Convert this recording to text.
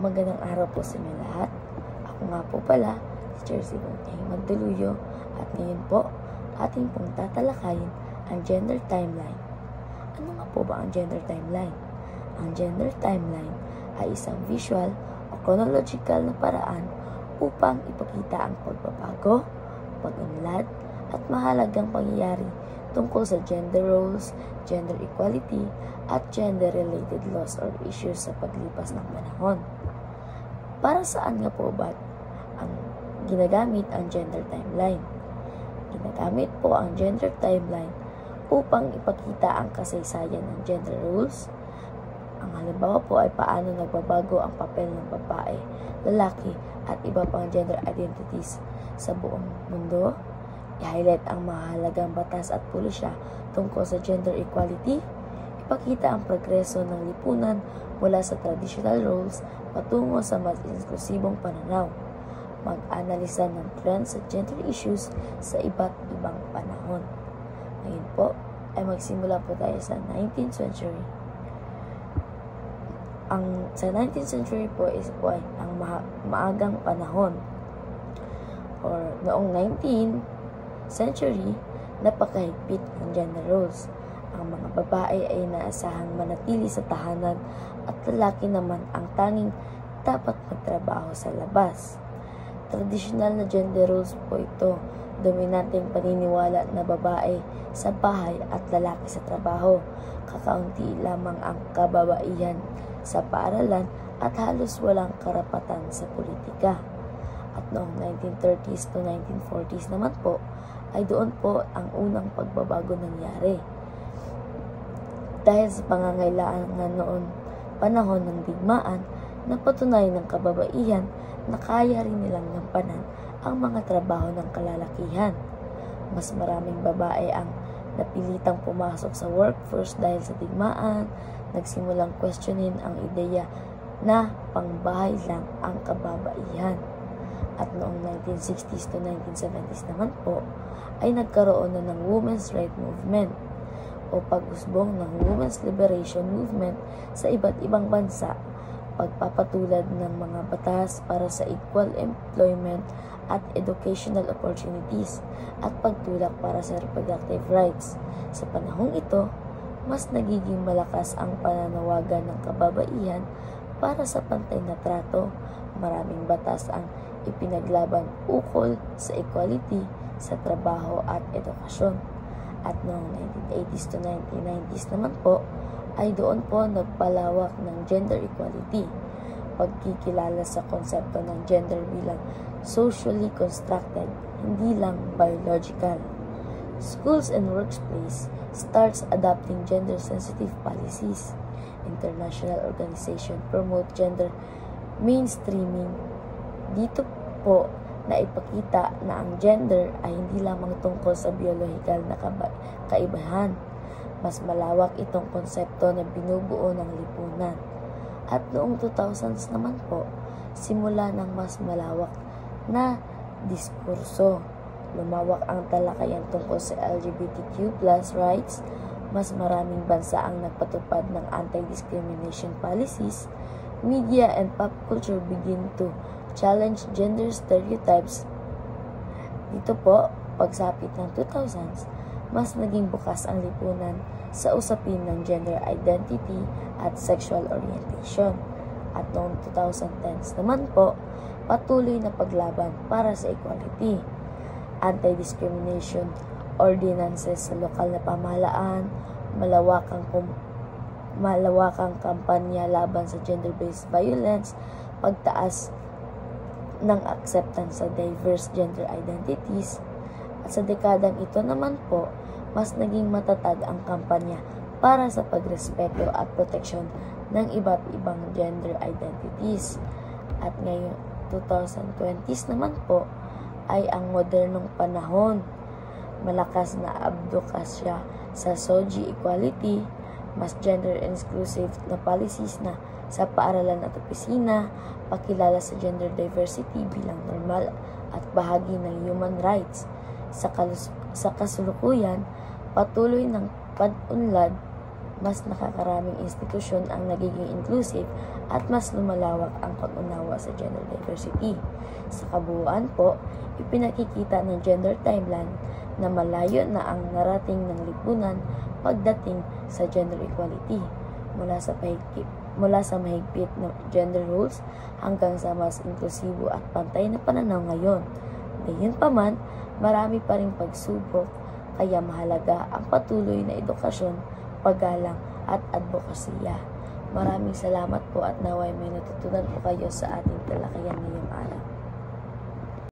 Magandang araw po sa inyo lahat. Ako nga po pala, si Jersey Magduluyo, at ngayon po, ating pong tatalakayin ang gender timeline. Ano nga po ba ang gender timeline? Ang gender timeline ay isang visual o chronological na paraan upang ipakita ang pagbabago, pag-unlad, at mahalagang pangyayari tungkol sa gender roles, gender equality, at gender-related laws or issues sa paglipas ng panahon. Para saan nga po ba ang ginagamit ang gender timeline? Ginagamit po ang gender timeline upang ipakita ang kasaysayan ng gender roles. Ang halimbawa po ay paano nagbabago ang papel ng babae, lalaki, at iba pang gender identities sa buong mundo. I-highlight ang mahalagang batas at pulisya tungkol sa gender equality. Ipakita ang progreso ng lipunan mula sa traditional roles patungo sa mas inklusibong pananaw. Mag-analisa ng trends at gender issues sa iba't ibang panahon. Ngayon po ay magsimula po tayo sa 19th century. Sa 19th century po ay ang maagang panahon, or noong 19th century, napakahigpit ng gender roles. Ang mga babae ay naasahang manatili sa tahanan at lalaki naman ang tanging dapat magtrabaho sa labas. Tradisyonal na gender roles po ito, dominanteng paniniwala na babae sa bahay at lalaki sa trabaho. Kakaunti lamang ang kababaihan sa paaralan at halos walang karapatan sa politika. At noong 1930s to 1940s naman po, ay doon po ang unang pagbabago nangyari. Dahil sa pangangailangan noon panahon ng digmaan, napatunay ng kababaihan na kaya rin nilang gampanan ang mga trabaho ng kalalakihan. Mas maraming babae ang napilitang pumasok sa workforce dahil sa digmaan, nagsimulang questionin ang ideya na pangbahay lang ang kababaihan. At noong 1960s to 1970s naman po, ay nagkaroon na ng Women's Rights Movement o pag-usbong ng Women's Liberation Movement sa iba't ibang bansa, pagpapatulad ng mga batas para sa equal employment at educational opportunities, at pagtulak para sa reproductive rights. Sa panahong ito, mas nagiging malakas ang pananawagan ng kababaihan para sa pantay na trato. Maraming batas ang ipinaglaban ukol sa equality sa trabaho at edukasyon. At noong 1980s to 1990s naman po, ay doon po nagpalawak ng gender equality, pagkikilala sa konsepto ng gender bilang socially constructed, hindi lang biological. Schools and workplace starts adopting gender-sensitive policies. International organization promote gender mainstreaming. Dito po na ipakita na ang gender ay hindi lamang tungkol sa biyolohikal na kaibahan. Mas malawak itong konsepto na binubuo ng lipunan. At noong 2000s naman po, simula ng mas malawak na diskurso. Lumawak ang talakayan tungkol sa LGBTQ+ rights. Mas maraming bansa ang nagpatupad ng anti-discrimination policies. Media and pop culture begin to challenge gender stereotypes. Dito po, pagsapit ng 2000s, mas naging bukas ang lipunan sa usapin ng gender identity at sexual orientation. At noong 2010s naman po, patuloy na paglaban para sa equality. Anti-discrimination ordinances sa lokal na pamahalaan, malawakang kampanya laban sa gender-based violence, pagtaas ng acceptance sa diverse gender identities. At sa dekadang ito naman po, mas naging matatag ang kampanya para sa pagrespeto at proteksyon ng iba't ibang gender identities. At ngayong 2020s naman po ay ang modernong panahon. Malakas na advokasya sa SOGI equality, mas gender inclusive na policies na sa paaralan at opisina, pakilala sa gender diversity bilang normal at bahagi ng human rights. Sa kasulukuyan, patuloy ng pag-unlad, mas nakakaraming institusyon ang nagiging inclusive at mas lumalawak ang pag-unawa sa gender diversity. Sa kabuuan po, ipinakikita ng gender timeline na malayo na ang narating ng lipunan pagdating sa gender equality, mula sa mahigpit na gender roles hanggang sa mas inklusibo at pantay na pananaw ngayon. Gayunpaman, marami pa ring pagsubok, kaya mahalaga ang patuloy na edukasyon, paggalang at advokasya. Maraming salamat po at naway may natutunan po kayo sa ating talakayan ngayong araw.